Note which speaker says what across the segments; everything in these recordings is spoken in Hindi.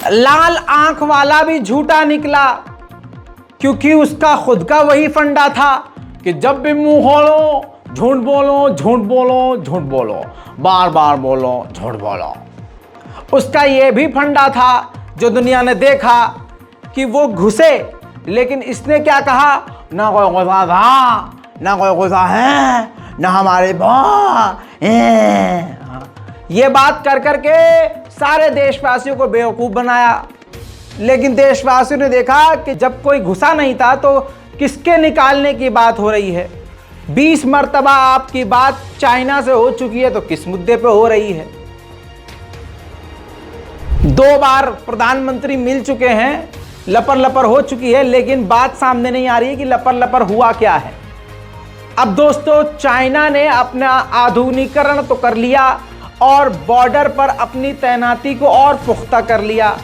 Speaker 1: लाल आंख वाला भी झूठा निकला, क्योंकि उसका खुद का वही फंडा था कि जब भी मुंह खोलो झूठ बोलो, झूठ बोलो, झूठ बोलो, बार बार बोलो, झूठ बोलो। उसका ये भी फंडा था जो दुनिया ने देखा कि वो घुसे, लेकिन इसने क्या कहा, ना कोई गुस्सा था, ना कोई गुस्सा है, ना हमारे ये बात कर करके सारे देशवासियों को बेवकूफ़ बनाया। लेकिन देशवासियों ने देखा कि जब कोई घुसा नहीं था तो किसके निकालने की बात हो रही है। 20 मर्तबा आपकी बात चाइना से हो चुकी है तो किस मुद्दे पे हो रही है। 2 बार प्रधानमंत्री मिल चुके हैं, लपर लपर हो चुकी है, लेकिन बात सामने नहीं आ रही है कि लपर लपर हुआ क्या है। अब दोस्तों, चाइना ने अपना आधुनिकीकरण तो कर लिया और बॉर्डर पर अपनी तैनाती को और पुख्ता कर लिया।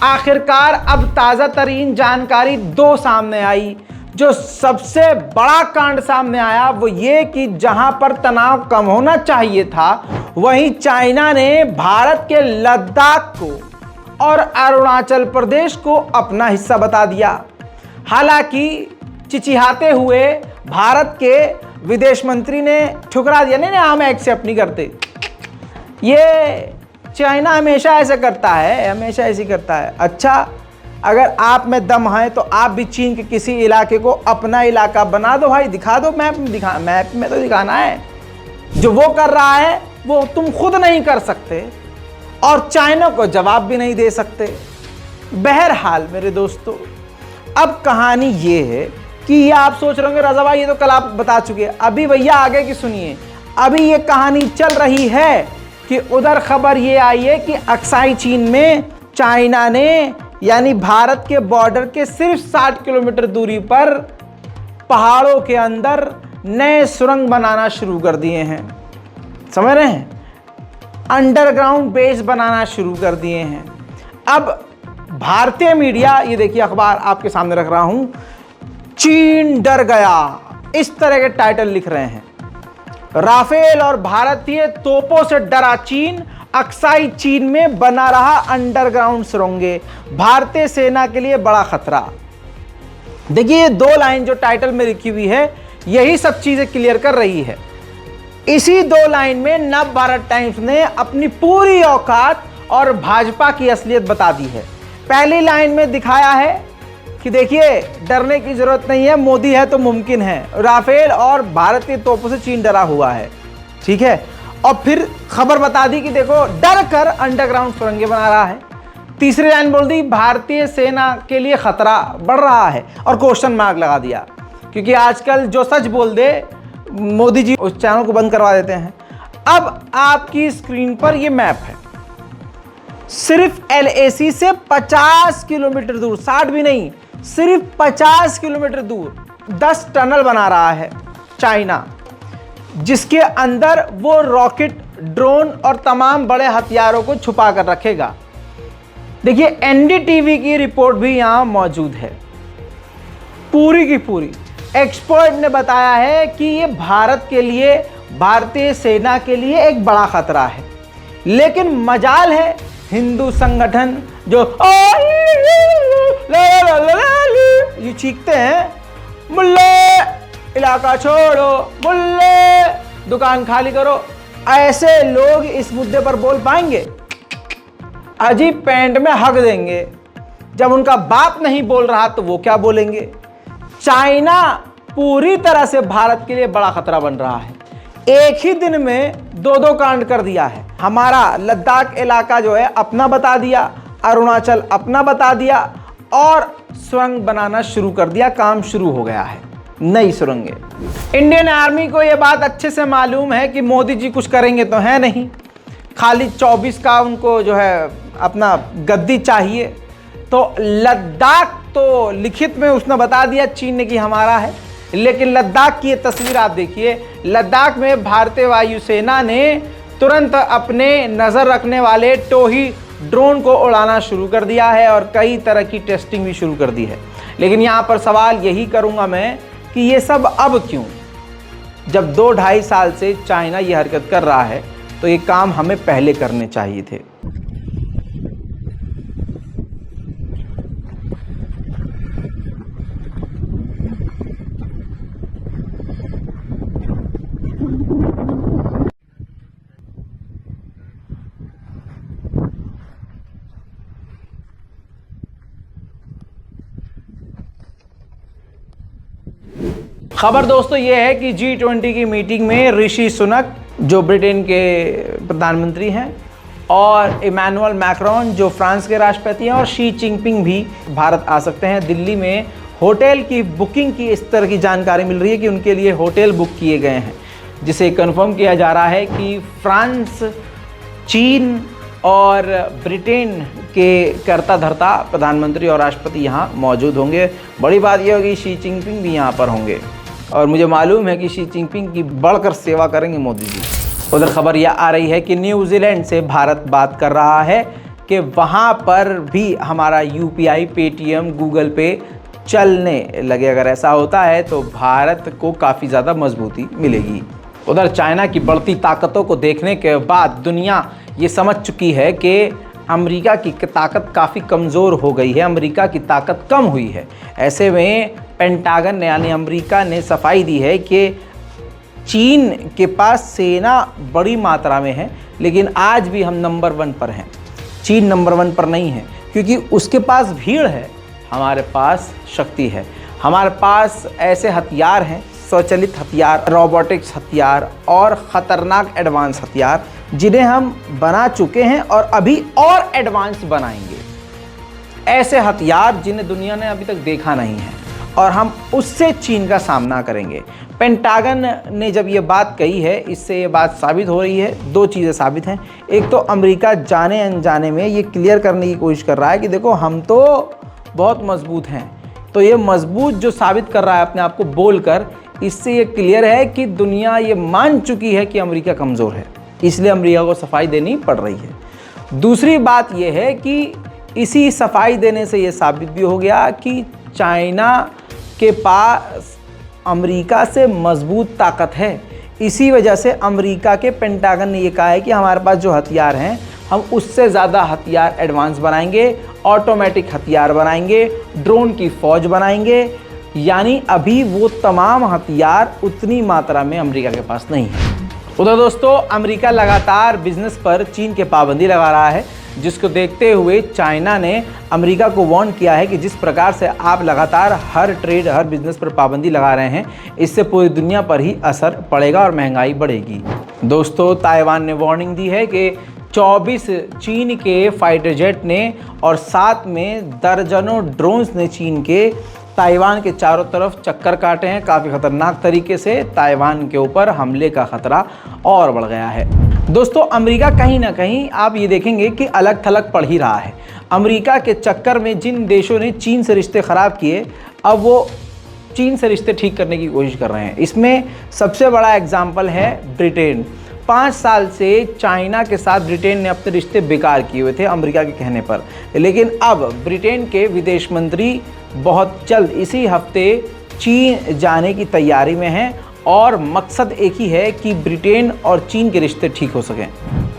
Speaker 1: आखिरकार अब ताज़ा तरीन जानकारी 2 सामने आई। जो सबसे बड़ा कांड सामने आया वो ये कि जहां पर तनाव कम होना चाहिए था, वहीं चाइना ने भारत के लद्दाख को और अरुणाचल प्रदेश को अपना हिस्सा बता दिया। हालांकि चिचिहाते हुए भारत के विदेश मंत्री ने ठुकरा दिया, नहीं हम एक्सेप्ट नहीं करते। ये चाइना हमेशा ऐसे करता है, हमेशा ऐसे करता है। अच्छा, अगर आप में दम है तो आप भी चीन के किसी इलाके को अपना इलाका बना दो भाई, दिखा दो मैप में, मैप में तो दिखाना है। जो वो कर रहा है वो तुम खुद नहीं कर सकते और चाइना को जवाब भी नहीं दे सकते। बहरहाल मेरे दोस्तों, अब कहानी ये है कि ये आप सोच रहे होंगे रजा भाई ये तो कल आप बता चुके हैं। अभी भैया आगे की सुनिए। अभी ये कहानी चल रही है कि उधर खबर ये आई है कि अक्साई चीन में चाइना ने यानी भारत के बॉर्डर के सिर्फ 60 किलोमीटर दूरी पर पहाड़ों के अंदर नए सुरंग बनाना शुरू कर दिए हैं। समझ रहे हैं? अंडरग्राउंड बेस बनाना शुरू कर दिए हैं। अब भारतीय मीडिया, ये देखिए अखबार आपके सामने रख रहा हूं, चीन डर गया, इस तरह के टाइटल लिख रहे हैं। राफेल और भारतीय तोपों से डरा चीन, अक्साई चीन में बना रहा अंडरग्राउंड सुरंगें, भारतीय सेना के लिए बड़ा खतरा। देखिए ये 2 लाइन जो टाइटल में लिखी हुई है यही सब चीजें क्लियर कर रही है। इसी 2 लाइन में नव भारत टाइम्स ने अपनी पूरी औकात और भाजपा की असलियत बता दी है। पहली लाइन में दिखाया है कि देखिए डरने की जरूरत नहीं है, मोदी है तो मुमकिन है, राफेल और भारतीय तोपों से चीन डरा हुआ है, ठीक है। और फिर खबर बता दी कि देखो डर कर अंडरग्राउंड सुरंगें बना रहा है। तीसरी लाइन बोल दी भारतीय सेना के लिए खतरा बढ़ रहा है और क्वेश्चन मार्क लगा दिया, क्योंकि आजकल जो सच बोल दे मोदी जी उस चैनल को बंद करवा देते हैं। अब आपकी स्क्रीन पर ये मैप है, सिर्फ LAC से 50 किलोमीटर दूर, 60 भी नहीं, सिर्फ 50 किलोमीटर दूर 10 टनल बना रहा है चाइना, जिसके अंदर वो रॉकेट, ड्रोन और तमाम बड़े हथियारों को छुपा कर रखेगा। देखिए NDTV की रिपोर्ट भी यहां मौजूद है, पूरी की पूरी। एक्सपर्ट ने बताया है कि ये भारत के लिए, भारतीय सेना के लिए एक बड़ा खतरा है। लेकिन मजाल है हिंदू संगठन जो ये चीखते हैं, मुल्ले इलाका छोड़ो, मुल्ले दुकान खाली करो, ऐसे लोग इस मुद्दे पर बोल पाएंगे? अजीब पैंट में हक देंगे। जब उनका बाप नहीं बोल रहा तो वो क्या बोलेंगे? चाइना पूरी तरह से भारत के लिए बड़ा खतरा बन रहा है। एक ही दिन में 2 कांड कर दिया है। हमारा लद्दाख इलाका जो है अपना बता दिया, अरुणाचल अपना बता दिया और सुरंग बनाना शुरू कर दिया, काम शुरू हो गया है, नई सुरंगें। इंडियन आर्मी को यह बात अच्छे से मालूम है कि मोदी जी कुछ करेंगे तो है नहीं, खाली 24 का उनको जो है अपना गद्दी चाहिए। तो लद्दाख तो लिखित में उसने बता दिया चीन ने कि हमारा है, लेकिन लद्दाख की ये तस्वीर आप देखिए। लद्दाख में भारतीय वायुसेना ने तुरंत अपने नज़र रखने वाले टोही ड्रोन को उड़ाना शुरू कर दिया है और कई तरह की टेस्टिंग भी शुरू कर दी है। लेकिन यहाँ पर सवाल यही करूँगा मैं कि ये सब अब क्यों? जब 2-2.5 साल से चाइना ये हरकत कर रहा है तो ये काम हमें पहले करने चाहिए थे। खबर दोस्तों ये है कि G20 की मीटिंग में ऋषि सुनक जो ब्रिटेन के प्रधानमंत्री हैं और इमैनुअल मैक्रोन जो फ्रांस के राष्ट्रपति हैं और शी जिनपिंग भी भारत आ सकते हैं। दिल्ली में होटल की बुकिंग की इस तरह की जानकारी मिल रही है कि उनके लिए होटल बुक किए गए हैं, जिसे कंफर्म किया जा रहा है कि फ्रांस, चीन और ब्रिटेन के करता धरता प्रधानमंत्री और राष्ट्रपति यहाँ मौजूद होंगे। बड़ी बात यह होगी शी जिनपिंग भी यहाँ पर होंगे और मुझे मालूम है कि शी जिनपिंग की बढ़कर सेवा करेंगे मोदी जी। उधर खबर यह आ रही है कि न्यूजीलैंड से भारत बात कर रहा है कि वहाँ पर भी हमारा यूपीआई, पेटीएम, गूगल पे चलने लगे। अगर ऐसा होता है तो भारत को काफ़ी ज़्यादा मजबूती मिलेगी। उधर चाइना की बढ़ती ताकतों को देखने के बाद दुनिया ये समझ चुकी है कि अमेरिका की ताकत काफ़ी कमज़ोर हो गई है, अमेरिका की ताकत कम हुई है। ऐसे में पेंटागन यानी अमेरिका ने सफाई दी है कि चीन के पास सेना बड़ी मात्रा में है, लेकिन आज भी हम नंबर 1 पर हैं। चीन नंबर 1 पर नहीं है क्योंकि उसके पास भीड़ है, हमारे पास शक्ति है। हमारे पास ऐसे हथियार हैं, स्वचालित हथियार, रोबोटिक्स हथियार और ख़तरनाक एडवांस हथियार, जिन्हें हम बना चुके हैं और अभी और एडवांस बनाएंगे। ऐसे हथियार जिन्हें दुनिया ने अभी तक देखा नहीं है और हम उससे चीन का सामना करेंगे। पेंटागन ने जब ये बात कही है, इससे ये बात साबित हो रही है। 2 चीज़ें साबित हैं। एक तो अमेरिका जाने अनजाने में ये क्लियर करने की कोशिश कर रहा है कि देखो हम तो बहुत मजबूत हैं। तो ये मजबूत जो साबित कर रहा है अपने आप को बोलकर, इससे ये क्लियर है कि दुनिया ये मान चुकी है कि अमेरिका कमज़ोर है, इसलिए अमेरिका को सफाई देनी पड़ रही है। दूसरी बात यह है कि इसी सफाई देने से ये साबित भी हो गया कि चाइना के पास अमेरिका से मजबूत ताकत है। इसी वजह से अमेरिका के पेंटागन ने ये कहा है कि हमारे पास जो हथियार हैं हम उससे ज़्यादा हथियार एडवांस बनाएंगे, ऑटोमेटिक हथियार बनाएंगे, ड्रोन की फ़ौज बनाएंगे। यानी अभी वो तमाम हथियार उतनी मात्रा में अमेरिका के पास नहीं है। उधर दोस्तों अमेरिका लगातार बिजनेस पर चीन के पाबंदी लगा रहा है, जिसको देखते हुए चाइना ने अमेरिका को वार्न किया है कि जिस प्रकार से आप लगातार हर ट्रेड, हर बिजनेस पर पाबंदी लगा रहे हैं, इससे पूरी दुनिया पर ही असर पड़ेगा और महंगाई बढ़ेगी। दोस्तों ताइवान ने वार्निंग दी है कि 24 चीन के फाइटर जेट ने और साथ में दर्जनों ड्रोन्स ने चीन के ताइवान के चारों तरफ चक्कर काटे हैं। काफ़ी ख़तरनाक तरीके से ताइवान के ऊपर हमले का ख़तरा और बढ़ गया है। दोस्तों अमेरिका कहीं ना कहीं आप ये देखेंगे कि अलग थलग पड़ ही रहा है। अमेरिका के चक्कर में जिन देशों ने चीन से रिश्ते ख़राब किए, अब वो चीन से रिश्ते ठीक करने की कोशिश कर रहे हैं। इसमें सबसे बड़ा एग्जाम्पल है ब्रिटेन। 5 साल से चाइना के साथ ब्रिटेन ने अपने रिश्ते बेकार किए हुए थे अमेरिका के कहने पर, लेकिन अब ब्रिटेन के विदेश मंत्री बहुत जल्द इसी हफ्ते चीन जाने की तैयारी में हैं और मकसद एक ही है कि ब्रिटेन और चीन के रिश्ते ठीक हो सकें।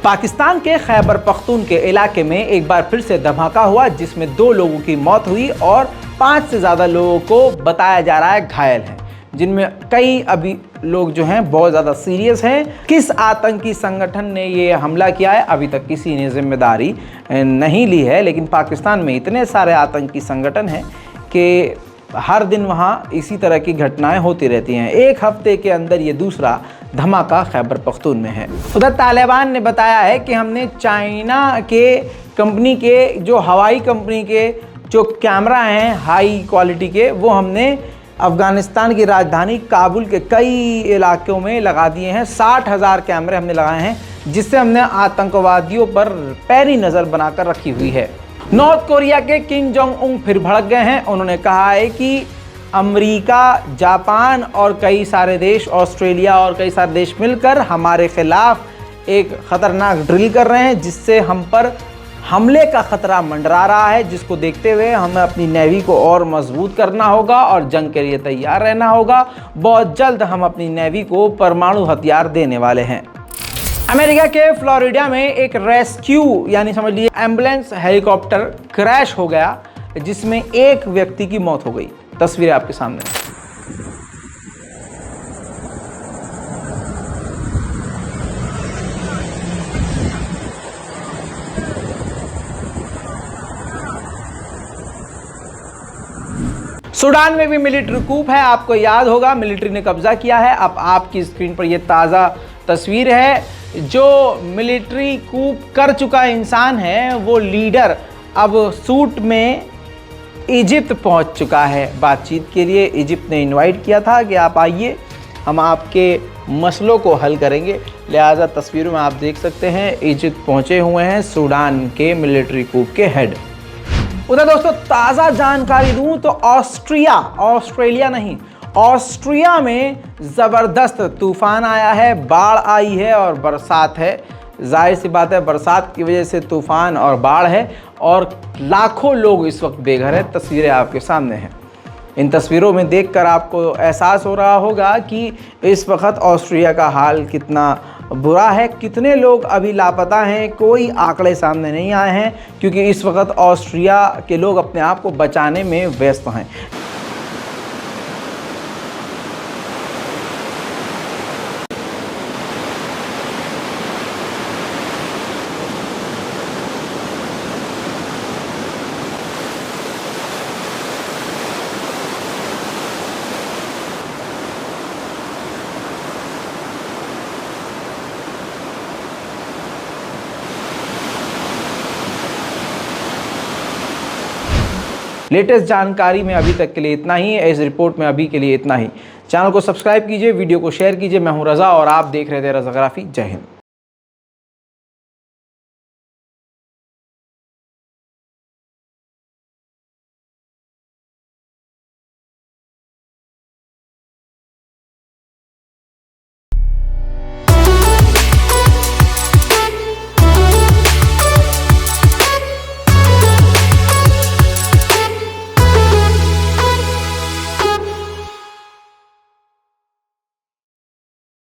Speaker 1: पाकिस्तान के खैबर पख्तून के इलाके में एक बार फिर से धमाका हुआ, जिसमें 2 लोगों की मौत हुई और 5 से ज़्यादा लोगों को बताया जा रहा है घायल हैं, जिनमें कई अभी लोग जो हैं बहुत ज़्यादा सीरियस हैं। किस आतंकी संगठन ने ये हमला किया है अभी तक किसी ने जिम्मेदारी नहीं ली है, लेकिन पाकिस्तान में इतने सारे आतंकी संगठन हैं कि हर दिन वहाँ इसी तरह की घटनाएं होती रहती हैं। एक हफ्ते के अंदर ये दूसरा धमाका खैबर पख्तून में है। उधर तालिबान ने बताया है कि हमने चाइना के कंपनी के जो हवाई कंपनी के जो कैमरा हैं हाई क्वालिटी के, वो हमने अफ़गानिस्तान की राजधानी काबुल के कई इलाकों में लगा दिए हैं। 60,000 कैमरे हमने लगाए हैं, जिससे हमने आतंकवादियों पर पैनी नज़र बनाकर रखी हुई है। नॉर्थ कोरिया के किम जोंग उन फिर भड़क गए हैं। उन्होंने कहा है कि अमेरिका, जापान और कई सारे देश, ऑस्ट्रेलिया और कई सारे देश मिलकर हमारे खिलाफ एक ख़तरनाक ड्रिल कर रहे हैं, जिससे हम पर हमले का खतरा मंडरा रहा है, जिसको देखते हुए हमें अपनी नेवी को और मजबूत करना होगा और जंग के लिए तैयार रहना होगा। बहुत जल्द हम अपनी नेवी को परमाणु हथियार देने वाले हैं। अमेरिका के फ्लोरिडा में एक रेस्क्यू यानी समझ लीजिए एम्बुलेंस हेलीकॉप्टर क्रैश हो गया, जिसमें एक व्यक्ति की मौत हो गई। तस्वीरें आपके सामने। सूडान में भी मिलिट्री कूप है। आपको याद होगा मिलिट्री ने कब्जा किया है। अब आपकी स्क्रीन पर यह ताज़ा तस्वीर है। जो मिलिट्री कूप कर चुका इंसान है वो लीडर अब सूट में इजिप्ट पहुंच चुका है बातचीत के लिए। इजिप्ट ने इनवाइट किया था कि आप आइए, हम आपके मसलों को हल करेंगे। लिहाजा तस्वीरों में आप देख सकते हैं इजिप्ट पहुंचे हुए हैं सूडान के मिलिट्री कूप के हेड। उधर दोस्तों ताज़ा जानकारी दूं तो ऑस्ट्रेलिया नहीं, ऑस्ट्रिया में ज़बरदस्त तूफान आया है, बाढ़ आई है और बरसात है। जाहिर सी बात है बरसात की वजह से तूफान और बाढ़ है और लाखों लोग इस वक्त बेघर हैं। तस्वीरें आपके सामने हैं। इन तस्वीरों में देखकर आपको एहसास हो रहा होगा कि इस वक्त ऑस्ट्रिया का हाल कितना बुरा है। कितने लोग अभी लापता हैं, कोई आंकड़े सामने नहीं आए हैं, क्योंकि इस वक्त ऑस्ट्रिया के लोग अपने आप को बचाने में व्यस्त हैं। लेटेस्ट जानकारी में अभी तक के लिए इतना ही है। इस रिपोर्ट में अभी के लिए इतना ही। चैनल को सब्सक्राइब कीजिए, वीडियो को शेयर कीजिए। मैं हूं रज़ा और आप देख रहे थे रज़ाग्राफी। जय हिंद।